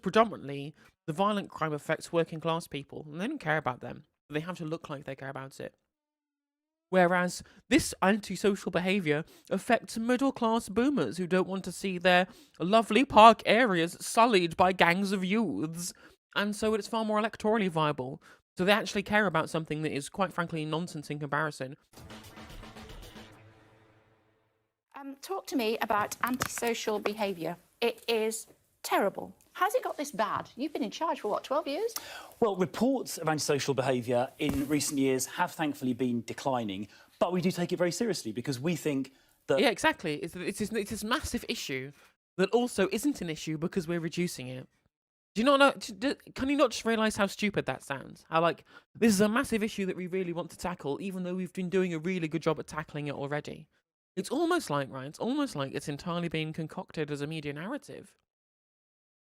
Predominantly, the violent crime affects working class people, and they don't care about them. They have to look like they care about it. Whereas this antisocial behaviour affects middle class boomers who don't want to see their lovely park areas sullied by gangs of youths, and so it's far more electorally viable. So they actually care about something that is, quite frankly, nonsense in comparison. Talk to me about antisocial behaviour. It is terrible. How's it got this bad? You've been in charge for, what, 12 years? Well, reports of antisocial behaviour in recent years have thankfully been declining, but we do take it very seriously because we think that... Yeah, exactly. It's this massive issue that also isn't an issue because we're reducing it. Do you not know? Can you not just realise how stupid that sounds? How, like, this is a massive issue that we really want to tackle, even though we've been doing a really good job at tackling it already. It's almost like, right, it's almost like it's entirely being concocted as a media narrative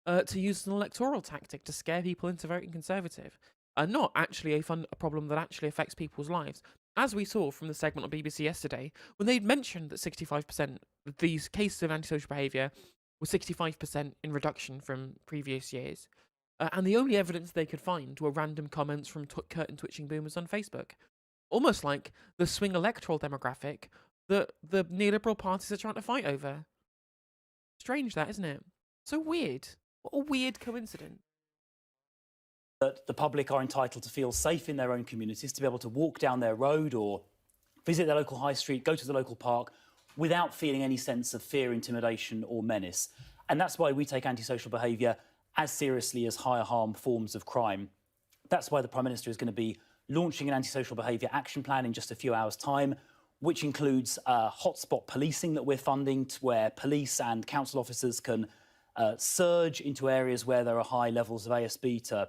to use an electoral tactic to scare people into voting Conservative, and not actually a problem that actually affects people's lives. As we saw from the segment on BBC yesterday, when they'd mentioned that 65% of these cases of antisocial behaviour were 65% in reduction from previous years, and the only evidence they could find were random comments from curtain twitching boomers on Facebook. Almost like the swing electoral demographic that the neoliberal parties are trying to fight over. Strange that, isn't it? So weird. What a weird coincidence. that the public are entitled to feel safe in their own communities, to be able to walk down their road or visit their local high street, go to the local park, without feeling any sense of fear, intimidation or menace. And that's why we take antisocial behaviour as seriously as higher harm forms of crime. That's why the Prime Minister is going to be launching an antisocial behaviour action plan in just a few hours' time, which includes hotspot policing that we're funding, where police and council officers can surge into areas where there are high levels of ASB to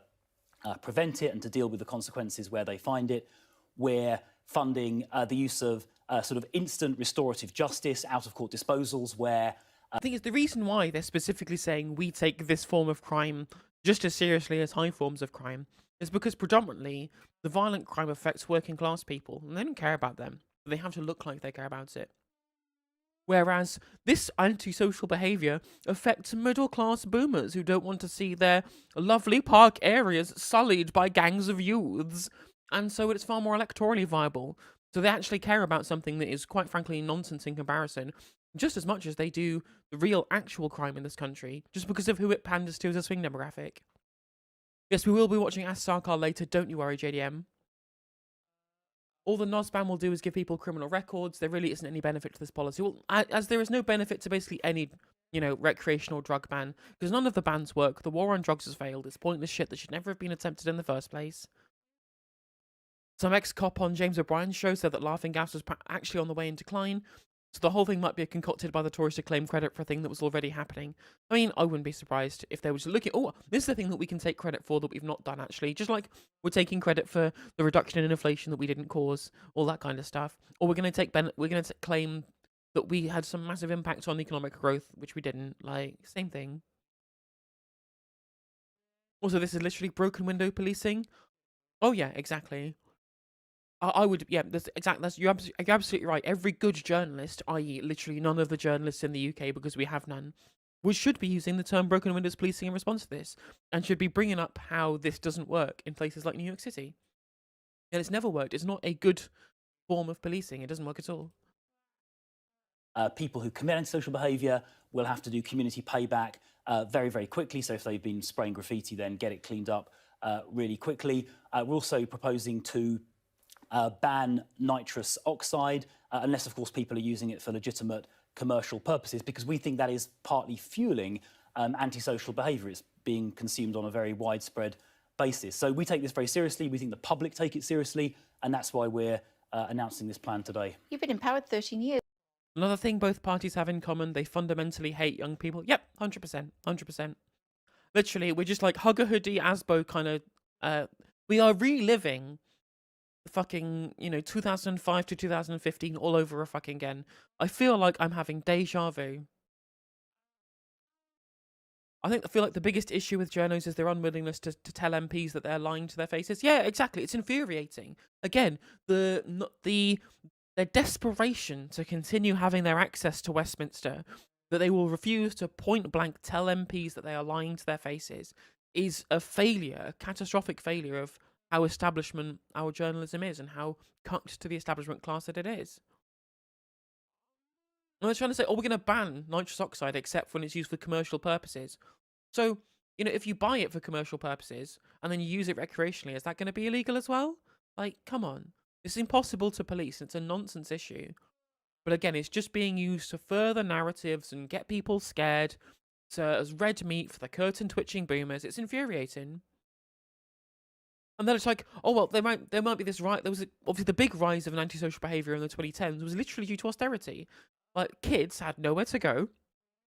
prevent it and to deal with the consequences where they find it. We're funding the use of sort of instant restorative justice, out-of-court disposals, where... I think it's the reason why they're specifically saying we take this form of crime just as seriously as high forms of crime is because predominantly the violent crime affects working class people, and they don't care about them. They have to look like they care about it. Whereas this antisocial behaviour affects middle class boomers who don't want to see their lovely park areas sullied by gangs of youths, and so it's far more electorally viable. So they actually care about something that is, quite frankly, nonsense in comparison, just as much as they do the real actual crime in this country, just because of who it panders to as a swing demographic. Yes, we will be watching Ask Sarkar later, don't you worry, JDM. All the NOSBAN will do is give people criminal records. There really isn't any benefit to this policy. Well, as there is no benefit to basically any, recreational drug ban, because none of the bans work. The war on drugs has failed. It's pointless shit that should never have been attempted in the first place. Some ex-cop on James O'Brien's show said that laughing gas was actually on the way in decline, so the whole thing might be concocted by the Tories to claim credit for a thing that was already happening. I mean, I wouldn't be surprised if they were just looking, oh, this is the thing that we can take credit for that we've not done, actually. Just like we're taking credit for the reduction in inflation that we didn't cause, all that kind of stuff. Or we're going to claim that we had some massive impact on economic growth, which we didn't. Like, same thing. Also, this is literally broken window policing. Oh yeah, exactly. I would, yeah, you're absolutely right. Every good journalist, i.e. literally none of the journalists in the UK, because we have none, we should be using the term broken windows policing in response to this, and should be bringing up how this doesn't work in places like New York City. And it's never worked. It's not a good form of policing. It doesn't work at all. People who commit antisocial behaviour will have to do community payback very, very quickly. So if they've been spraying graffiti, then get it cleaned up really quickly. We're also proposing to ban nitrous oxide, unless, of course, people are using it for legitimate commercial purposes, because we think that is partly fueling antisocial behaviour. It's being consumed on a very widespread basis. So we take this very seriously. We think the public take it seriously, and that's why we're announcing this plan today. You've been in power 13 years. Another thing both parties have in common, they fundamentally hate young people. Yep, 100%, 100%. Literally, we're just like hug a hoodie, Asbo kind of, we are reliving fucking 2005 to 2015 all over a fucking again. I feel like I'm having deja vu. I feel like the biggest issue with journos is their unwillingness to tell MPs that they're lying to their faces. Yeah, exactly. It's infuriating. Again, their desperation to continue having their access to Westminster, that they will refuse to point blank tell MPs that they are lying to their faces is a failure, a catastrophic failure of how establishment our journalism is and how cucked to the establishment class that it is. And they're trying to say, oh, we're going to ban nitrous oxide except when it's used for commercial purposes. So, if you buy it for commercial purposes and then you use it recreationally, is that going to be illegal as well? Like, come on. It's impossible to police. It's a nonsense issue. But again, it's just being used to further narratives and get people scared as red meat for the curtain twitching boomers. It's infuriating. And then it's like, oh well, there might be this right. There was obviously the big rise of an antisocial behaviour in the 2010s was literally due to austerity. Like kids had nowhere to go,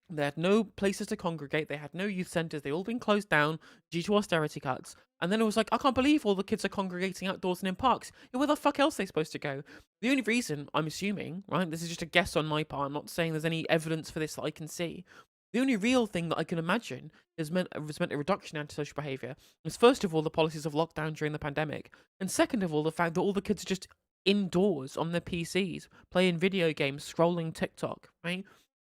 they had no places to congregate, they had no youth centres, they all been closed down due to austerity cuts. And then it was like, I can't believe all the kids are congregating outdoors and in parks. Yeah, where the fuck else are they supposed to go? The only reason, I'm assuming, right, this is just a guess on my part, I'm not saying there's any evidence for this that I can see. The only real thing that I can imagine has meant a reduction in antisocial behaviour is first of all the policies of lockdown during the pandemic, and second of all the fact that all the kids are just indoors on their PCs, playing video games, scrolling TikTok, right?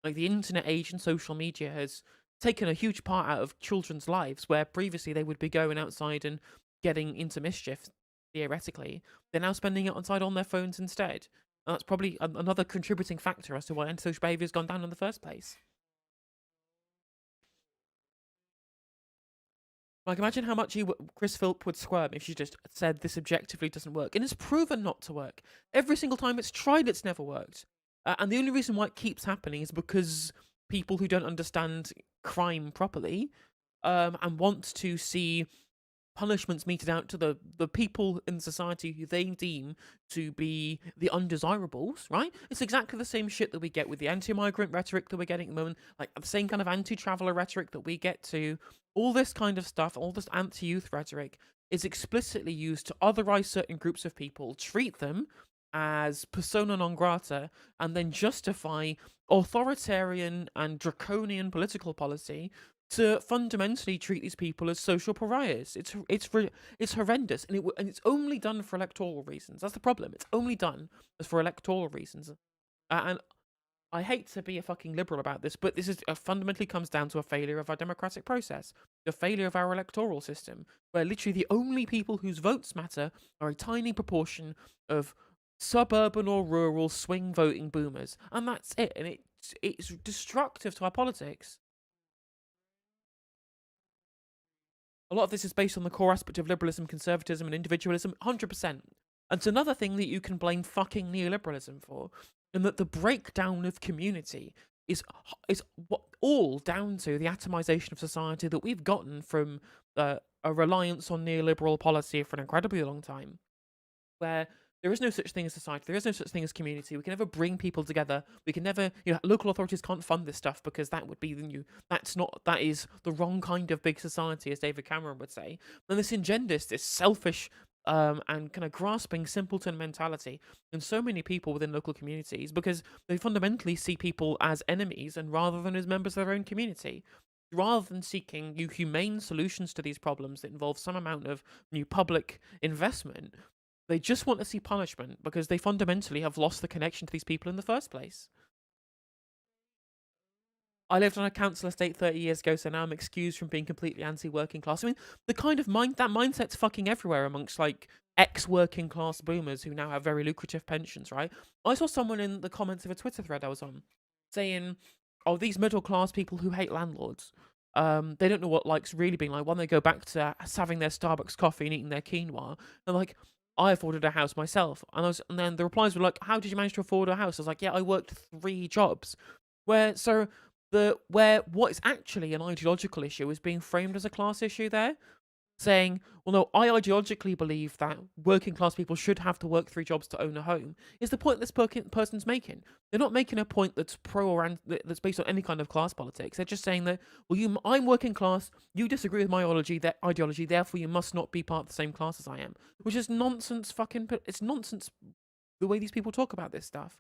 Like the internet age and social media has taken a huge part out of children's lives where previously they would be going outside and getting into mischief, theoretically. They're now spending it outside on their phones instead. And that's probably another contributing factor as to why antisocial behaviour has gone down in the first place. Like, imagine how much Chris Philp would squirm if she just said this objectively doesn't work. And it's proven not to work. Every single time it's tried, it's never worked. And the only reason why it keeps happening is because people who don't understand crime properly and want to see punishments meted out to the people in society who they deem to be the undesirables, right? It's exactly the same shit that we get with the anti-migrant rhetoric that we're getting at the moment, like the same kind of anti-traveller rhetoric that we get to. All this kind of stuff, all this anti-youth rhetoric is explicitly used to otherize certain groups of people, treat them as persona non grata, and then justify authoritarian and draconian political policy to fundamentally treat these people as social pariahs. It's horrendous, and it's only done for electoral reasons. That's the problem. It's only done as for electoral reasons, and I hate to be a fucking liberal about this, but this is fundamentally comes down to a failure of our democratic process, the failure of our electoral system, where literally the only people whose votes matter are a tiny proportion of suburban or rural swing voting boomers, and that's it. And it's destructive to our politics. A lot of this is based on the core aspect of liberalism, conservatism, and individualism, 100%. And it's another thing that you can blame fucking neoliberalism for, and that the breakdown of community is all down to the atomization of society that we've gotten from a reliance on neoliberal policy for an incredibly long time, where there is no such thing as society. There is no such thing as community. We can never bring people together. We can never, local authorities can't fund this stuff because that would be that is the wrong kind of big society, as David Cameron would say. And this engenders this selfish and kind of grasping simpleton mentality in so many people within local communities because they fundamentally see people as enemies and rather than as members of their own community. Rather than seeking new humane solutions to these problems that involve some amount of new public investment, they just want to see punishment because they fundamentally have lost the connection to these people in the first place. I lived on a council estate 30 years ago, so now I'm excused from being completely anti-working class. I mean, the kind of that mindset's fucking everywhere amongst, like, ex-working class boomers who now have very lucrative pensions, right? I saw someone in the comments of a Twitter thread I was on saying, oh, these middle class people who hate landlords, they don't know what like's really being like when they go back to having their Starbucks coffee and eating their quinoa. They're like, I afforded a house myself. And then the replies were like, how did you manage to afford a house? I was like, yeah, I worked 3 jobs. What is actually an ideological issue is being framed as a class issue there. Saying, well, no, I ideologically believe that working class people should have to work 3 jobs to own a home, is the point this person's making. They're not making a point that's that's based on any kind of class politics. They're just saying that, well, I'm working class, you disagree with my ideology, therefore you must not be part of the same class as I am. Which is nonsense it's nonsense the way these people talk about this stuff.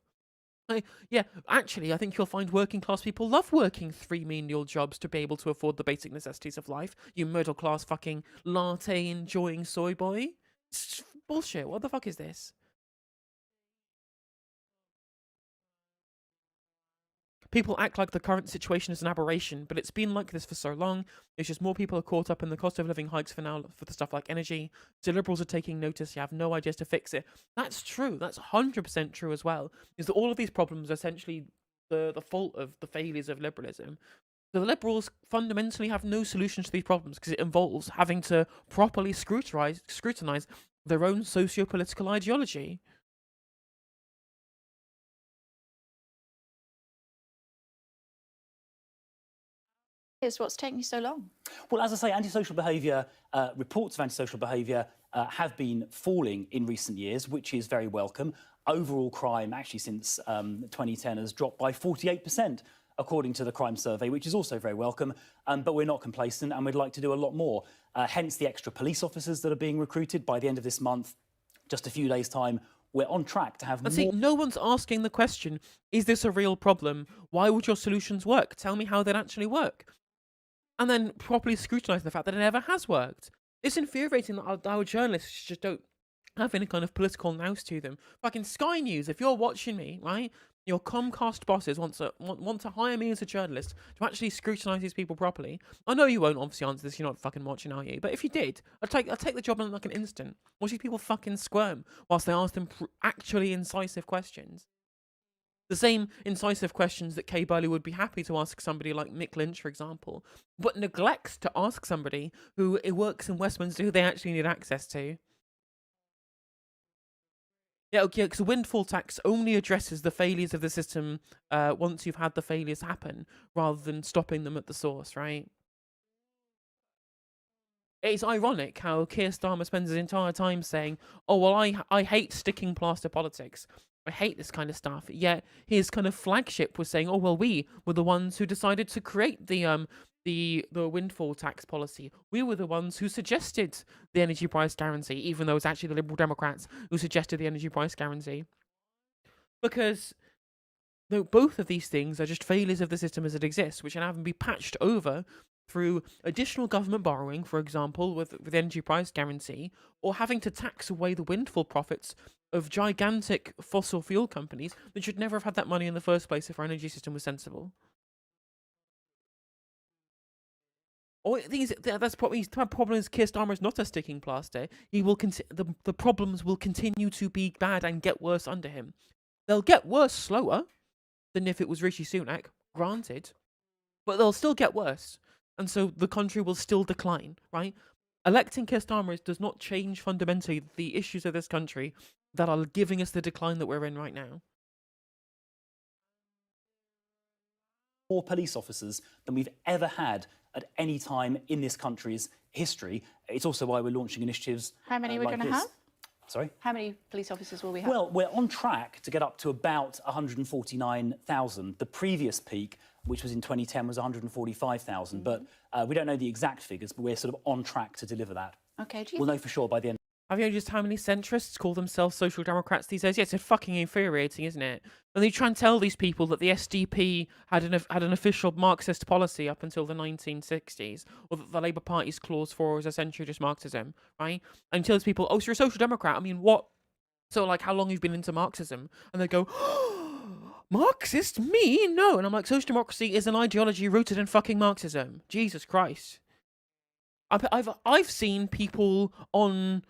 Yeah, actually, I think you'll find working class people love working 3 menial jobs to be able to afford the basic necessities of life. You middle class fucking latte enjoying soy boy. It's bullshit. What the fuck is this? People act like the current situation is an aberration, but it's been like this for so long. It's just more people are caught up in the cost of living hikes for now for the stuff like energy. So liberals are taking notice. You have no ideas to fix it. That's true. That's 100% true as well. Is that all of these problems are essentially the fault of the failures of liberalism. So the liberals fundamentally have no solution to these problems because it involves having to properly scrutinize their own socio-political ideology. Is what's taking you so long? Well, as I say, antisocial behaviour, reports of antisocial behaviour have been falling in recent years, which is very welcome. Overall crime, actually since 2010, has dropped by 48%, according to the crime survey, which is also very welcome. But we're not complacent and we'd like to do a lot more. Hence the extra police officers that are being recruited by the end of this month, just a few days' time. We're on track to have And more. see, no one's asking the question, is this a real problem? Why would your solutions work? Tell me how they'd actually work. And then properly scrutinise the fact that it never has worked. It's infuriating that our journalists just don't have any kind of political nous to them. Fucking Sky News, if you're watching me, right, your Comcast bosses want to hire me as a journalist to actually scrutinise these people properly. I know you won't obviously answer this, you're not fucking watching, are you? But if you did, I'd take the job in like an instant. Watch these people fucking squirm whilst they ask them actually incisive questions. The same incisive questions that Kay Burley would be happy to ask somebody like Mick Lynch, for example, but neglects to ask somebody who works in Westminster who they actually need access to. Yeah, okay, because the windfall tax only addresses the failures of the system once you've had the failures happen, rather than stopping them at the source, right? It's ironic how Keir Starmer spends his entire time saying, oh, well, I hate sticking plaster politics. I hate this kind of stuff. Yet his kind of flagship was saying, oh, well, we were the ones who decided to create the windfall tax policy. We were the ones who suggested the energy price guarantee, even though it's actually the Liberal Democrats who suggested the energy price guarantee. Because both of these things are just failures of the system as it exists, which can have be patched over through additional government borrowing, for example, with energy price guarantee, or having to tax away the windfall profits of gigantic fossil fuel companies that should never have had that money in the first place if our energy system was sensible. Or that's probably the problem is Keir Starmer is not a sticking plaster. He will the problems will continue to be bad and get worse under him. They'll get worse slower than if it was Rishi Sunak, granted, but they'll still get worse. And so the country will still decline, right? Electing Keir Starmer does not change fundamentally the issues of this country that are giving us the decline that we're in right now. More police officers than we've ever had at any time in this country's history. It's also why we're launching initiatives. How many we're like going to this. have? Sorry? How many police officers will we have? Well, we're on track to get up to about 149,000. The previous peak, which was in 2010, was 145,000. But we don't know the exact figures, but we're sort of on track to deliver that. Okay, do you We'll know for sure by the end. Have you noticed how many centrists call themselves social democrats these days? Yeah, it's fucking infuriating, isn't it? And they try and tell these people that the SDP had an official Marxist policy up until the 1960s, or that the Labour Party's clause 4 was essentially just Marxism, right? And tells people, oh, so you're a social democrat? I mean, what? So, like, how long you've been into Marxism? And they go, Marxist? Me? No. And I'm like, social democracy is an ideology rooted in fucking Marxism. Jesus Christ. I've seen people on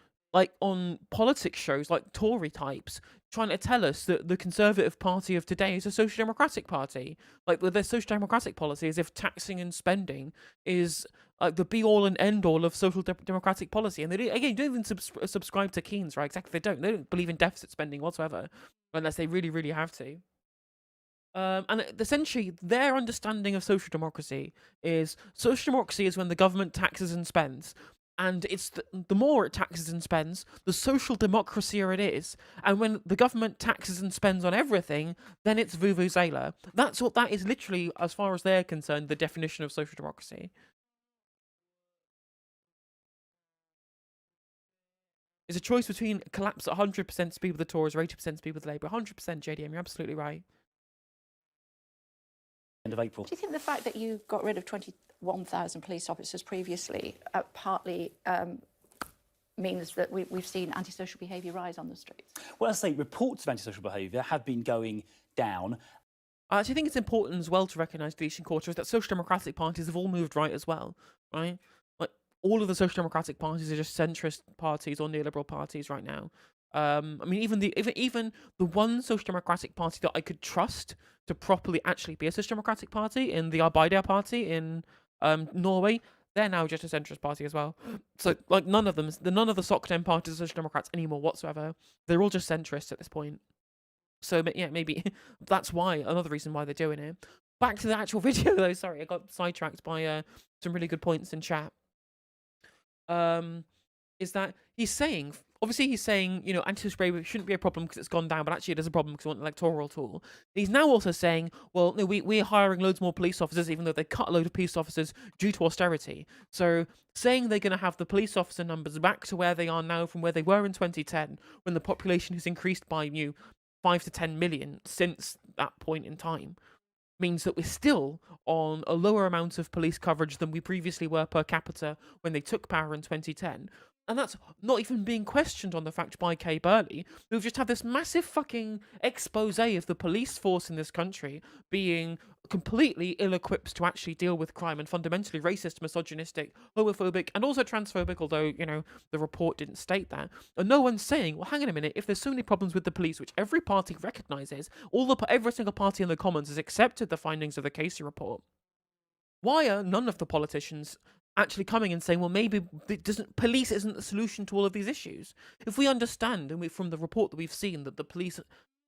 politics shows like Tory types trying to tell us that the Conservative Party of today is a social democratic party. Like their social democratic policy is if taxing and spending is like the be all and end all of social democratic policy. And they don't even subscribe to Keynes, right? Exactly, they don't believe in deficit spending whatsoever, unless they really, really have to. And essentially, their understanding of social democracy is when the government taxes and spends. And it's the more it taxes and spends, the social democracier it is. And when the government taxes and spends on everything, then it's vuvuzela. That is literally, as far as they're concerned, the definition of social democracy. It's a choice between collapse at 100% speed with the Tories or 80% speed with Labour. 100% JDM, you're absolutely right. End of April. Do you think the fact that you got rid of 21,000 police officers previously partly means that we've seen antisocial behaviour rise on the streets? Well, as I say, reports of antisocial behaviour have been going down. I actually think it's important as well to recognise, Deletion Quarter, is that social democratic parties have all moved right as well, right? Like, all of the social democratic parties are just centrist parties or neoliberal parties right now. I mean, even the one social democratic party that I could trust to properly actually be a social democratic party, in the Arbeider Party in Norway, they're now just a centrist party as well. So, like, none of the Soc parties are social democrats anymore whatsoever. They're all just centrists at this point. So, yeah, maybe that's why, another reason why they're doing it. Back to the actual video, though. Sorry, I got sidetracked by some really good points in chat. Is that he's saying, obviously he's saying, you know, anti-social behaviour shouldn't be a problem because it's gone down, but actually it is a problem because we want an electoral tool. He's now also saying, well, no, we're hiring loads more police officers, even though they cut a load of police officers due to austerity. So saying they're going to have the police officer numbers back to where they are now from where they were in 2010, when the population has increased by 5 to 10 million since that point in time, means that we're still on a lower amount of police coverage than we previously were per capita when they took power in 2010. And that's not even being questioned on the fact by Kay Burley, who've just had this massive fucking expose of the police force in this country being completely ill-equipped to actually deal with crime and fundamentally racist, misogynistic, homophobic, and also transphobic, although, you know, the report didn't state that. And no one's saying, well, hang on a minute, if there's so many problems with the police, which every party recognises, every single party in the Commons has accepted the findings of the Casey report, why are none of the politicians actually coming and saying, well, maybe police isn't the solution to all of these issues? If we understand, and from the report that we've seen, that the police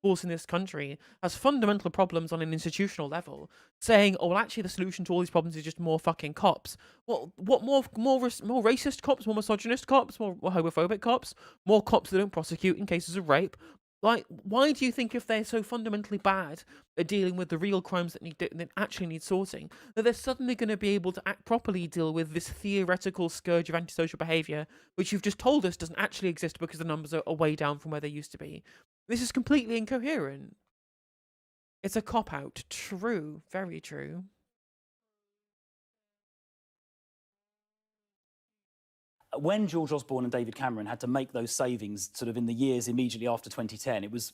force in this country has fundamental problems on an institutional level, saying, oh, well, actually the solution to all these problems is just more fucking cops. Well, what more racist cops, more misogynist cops, more homophobic cops, more cops that don't prosecute in cases of rape? Like, why do you think, if they're so fundamentally bad at dealing with the real crimes that actually need sorting, that they're suddenly going to be able to properly deal with this theoretical scourge of antisocial behaviour, which you've just told us doesn't actually exist because the numbers are way down from where they used to be? This is completely incoherent. It's a cop-out. True. Very true. When George Osborne and David Cameron had to make those savings sort of in the years immediately after 2010, it was,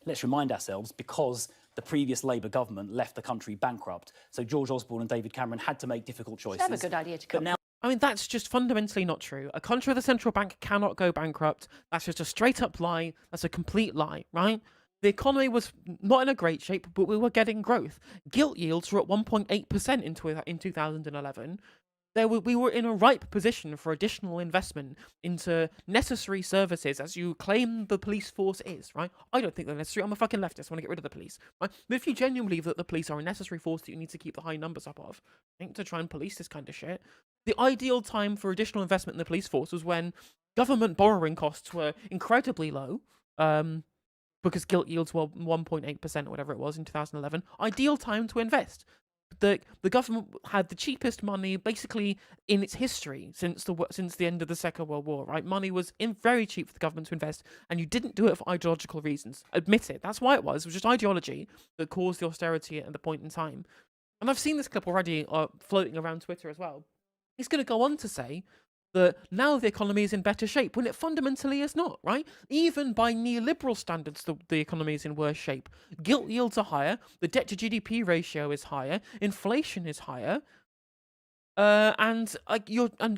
let's remind ourselves, because the previous Labour government left the country bankrupt. So George Osborne and David Cameron had to make difficult choices. It's never a good idea to cut. I mean, that's just fundamentally not true. A country with a central bank cannot go bankrupt. That's just a straight-up lie. That's a complete lie, right? The economy was not in a great shape, but we were getting growth. Gilt yields were at 1.8% in 2011. We were in a ripe position for additional investment into necessary services, as you claim the police force is, right? I don't think they're necessary. I'm a fucking leftist. I want to get rid of the police, right? But if you genuinely believe that the police are a necessary force that you need to keep the high numbers up of, I think, to try and police this kind of shit, the ideal time for additional investment in the police force was when government borrowing costs were incredibly low, because gilt yields were 1.8% or whatever it was in 2011. Ideal time to invest. The government had the cheapest money basically in its history since the end of the Second World War, right? Money was very cheap for the government to invest, and you didn't do it for ideological reasons. Admit it. That's why it was. It was just ideology that caused the austerity at the point in time. And I've seen this clip already floating around Twitter as well. He's going to go on to say that now the economy is in better shape, when it fundamentally is not, right? Even by neoliberal standards, the economy is in worse shape. Gilt yields are higher, the debt to GDP ratio is higher, inflation is higher, and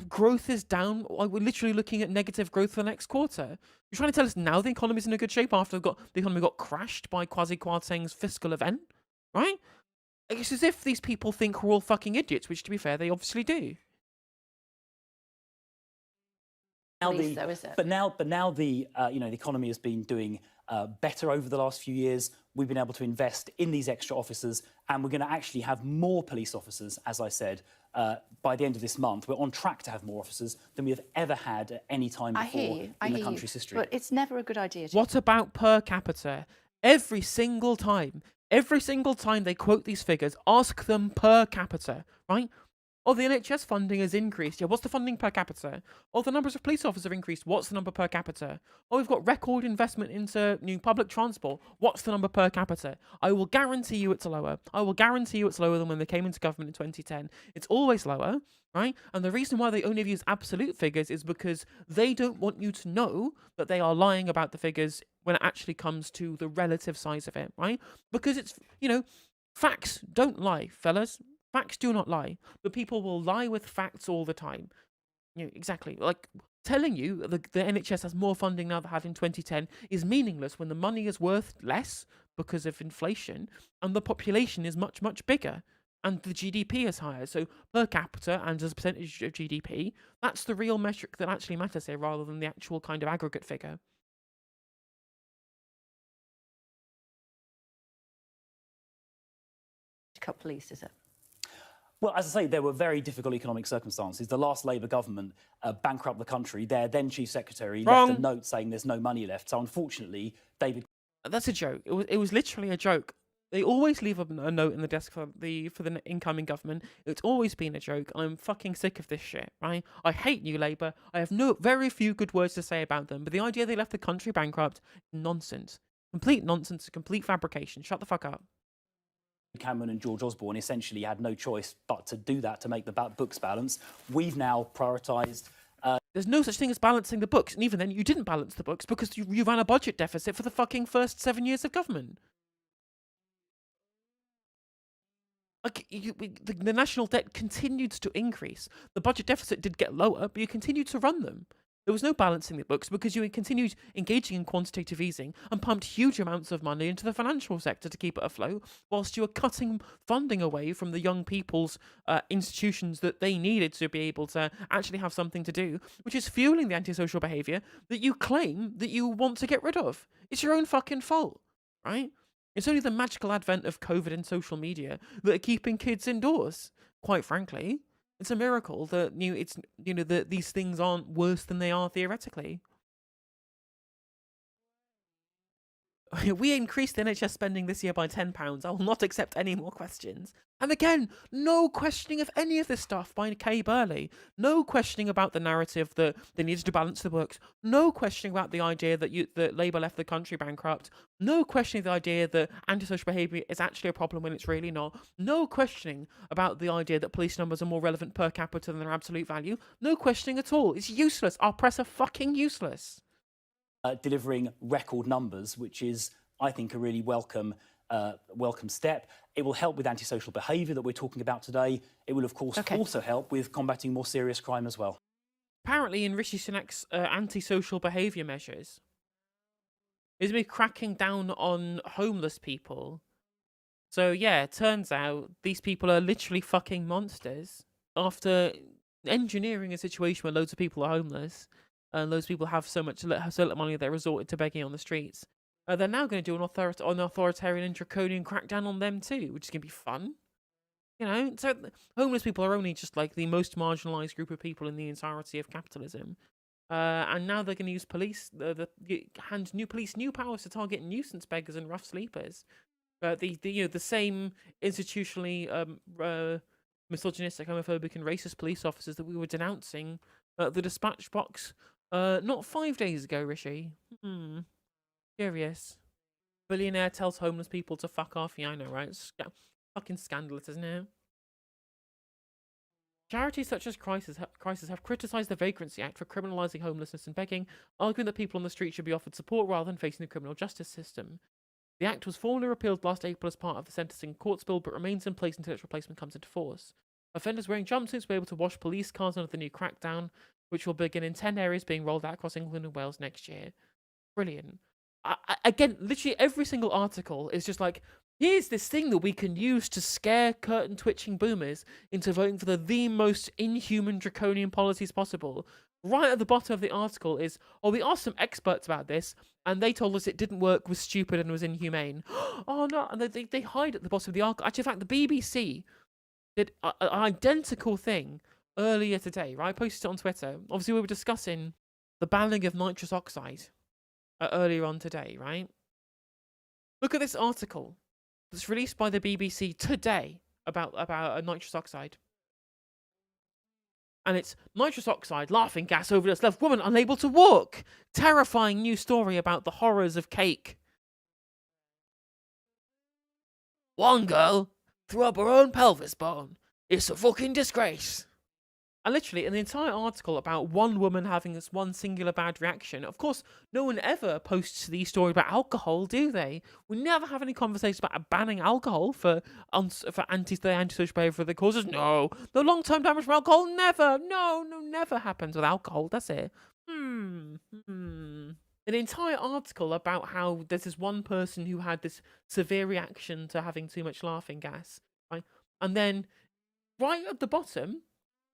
growth is down. We're literally looking at negative growth for the next quarter. You're trying to tell us now the economy's in a good shape after the economy got crashed by Kwasi Kwarteng's fiscal event, right? It's as if these people think we're all fucking idiots, which, to be fair, they obviously do. But now the the economy has been doing better over the last few years. We've been able to invest in these extra officers, and we're going to actually have more police officers, as I said, by the end of this month. We're on track to have more officers than we have ever had at any time before in the country's history. But it's never a good idea. What about per capita? Every single time they quote these figures, ask them per capita, right? Oh, the NHS funding has increased. Yeah, what's the funding per capita? Oh, the numbers of police officers have increased. What's the number per capita? Oh, we've got record investment into new public transport. What's the number per capita? I will guarantee you it's lower. I will guarantee you it's lower than when they came into government in 2010. It's always lower, right? And the reason why they only use absolute figures is because they don't want you to know that they are lying about the figures when it actually comes to the relative size of it, right? Because it's, Facts don't lie, fellas. Facts do not lie. But people will lie with facts all the time. Exactly. Like telling you the NHS has more funding now than it had in 2010 is meaningless when the money is worth less because of inflation and the population is much, much bigger and the GDP is higher. So per capita and as a percentage of GDP, that's the real metric that actually matters here rather than the actual kind of aggregate figure. Cut police, is it? Well, as I say, there were very difficult economic circumstances. The last Labour government bankrupted the country. Their then Chief Secretary left a note saying there's no money left. So unfortunately, David... That's a joke. It was literally a joke. They always leave a note in the desk for the incoming government. It's always been a joke. I'm fucking sick of this shit, right? I hate New Labour. I have very few good words to say about them. But the idea they left the country bankrupt, nonsense. Complete nonsense, complete fabrication. Shut the fuck up. Cameron and George Osborne essentially had no choice but to do that to make the books balance. We've now prioritised... There's no such thing as balancing the books. And even then, you didn't balance the books because you ran a budget deficit for the fucking first 7 years of government. Like, the national debt continued to increase. The budget deficit did get lower, but you continued to run them. There was no balancing the books because you continued engaging in quantitative easing and pumped huge amounts of money into the financial sector to keep it afloat, whilst you were cutting funding away from the young people's institutions that they needed to be able to actually have something to do, which is fueling the antisocial behaviour that you claim that you want to get rid of. It's your own fucking fault, right? It's only the magical advent of COVID and social media that are keeping kids indoors, quite frankly. It's a miracle that that these things aren't worse than they are theoretically. We increased the NHS spending this year by £10. I will not accept any more questions. And again, no questioning of any of this stuff by Kay Burley. No questioning about the narrative that they needed to balance the books. No questioning about the idea that Labour left the country bankrupt. No questioning the idea that antisocial behaviour is actually a problem when it's really not. No questioning about the idea that police numbers are more relevant per capita than their absolute value. No questioning at all. It's useless. Our press are fucking useless. Delivering record numbers, which is, I think, a really welcome step. It will help with antisocial behaviour that we're talking about today. It will, of course, also help with combating more serious crime as well. Apparently, in Rishi Sunak's antisocial behaviour measures, is me cracking down on homeless people. So yeah, it turns out these people are literally fucking monsters. After engineering a situation where loads of people are homeless, and those people have so little money they resorted to begging on the streets. They're now going to do an authoritarian and draconian crackdown on them too, which is going to be fun. So homeless people are only just like the most marginalised group of people in the entirety of capitalism. And now they're going to use hand new police new powers to target nuisance beggars and rough sleepers. The same institutionally misogynistic, homophobic, and racist police officers that we were denouncing at the dispatch box. Not 5 days ago, Rishi. Curious. Billionaire tells homeless people to fuck off. Yeah, I know, right? It's fucking scandalous, isn't it? Charities such as Crisis have criticised the Vagrancy Act for criminalising homelessness and begging, arguing that people on the street should be offered support rather than facing the criminal justice system. The Act was formally repealed last April as part of the Sentencing Courts Bill, but remains in place until its replacement comes into force. Offenders wearing jumpsuits will be able to wash police cars under the new crackdown, which will begin in 10 areas being rolled out across England and Wales next year. Brilliant. Again, literally every single article is just like, here's this thing that we can use to scare curtain-twitching boomers into voting for the most inhuman, draconian policies possible. Right at the bottom of the article is, we asked some experts about this, and they told us it didn't work, was stupid, and was inhumane. Oh no, and they hide at the bottom of the article. Actually, in fact, the BBC did an identical thing earlier today, right? I posted it on Twitter. Obviously, we were discussing the banning of nitrous oxide earlier on today, right? Look at this article that's released by the BBC today about nitrous oxide. And it's nitrous oxide, laughing gas overdose, left woman unable to walk. Terrifying new story about the horrors of cake. One girl threw up her own pelvis bone. It's a fucking disgrace. And literally, an entire article about one woman having this one singular bad reaction. Of course, no one ever posts these stories about alcohol, do they? We never have any conversations about banning alcohol for antisocial behaviour that causes. No, the long-term damage from alcohol never. No, never happens with alcohol. That's it. An entire article about how there's this one person who had this severe reaction to having too much laughing gas, right? And then right at the bottom,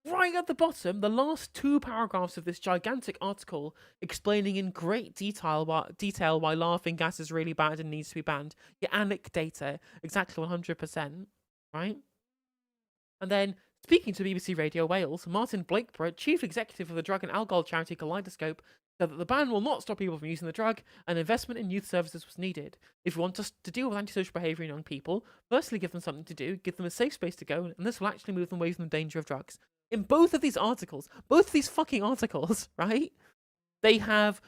the last 2 paragraphs of this gigantic article explaining in great detail why laughing gas is really bad and needs to be banned. Your anecdata, exactly 100%, right? And then, speaking to BBC Radio Wales, Martin Blakeborough, chief executive of the drug and alcohol charity Kaleidoscope, said that the ban will not stop people from using the drug, and investment in youth services was needed. If we want us to deal with antisocial behaviour in young people, firstly give them something to do, give them a safe space to go, and this will actually move them away from the danger of drugs. In both of these fucking articles, right, they have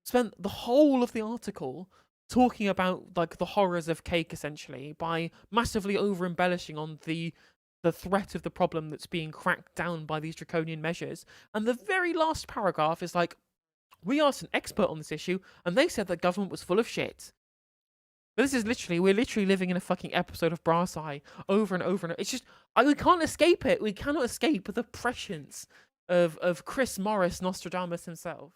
spent the whole of the article talking about like the horrors of cake, essentially, by massively over-embellishing on the threat of the problem that's being cracked down by these draconian measures. And the very last paragraph is like, we asked an expert on this issue, and they said that government was full of shit. But this is we're literally living in a fucking episode of Brass Eye over and over and over. It's just, we can't escape it. We cannot escape the prescience of Chris Morris, Nostradamus himself.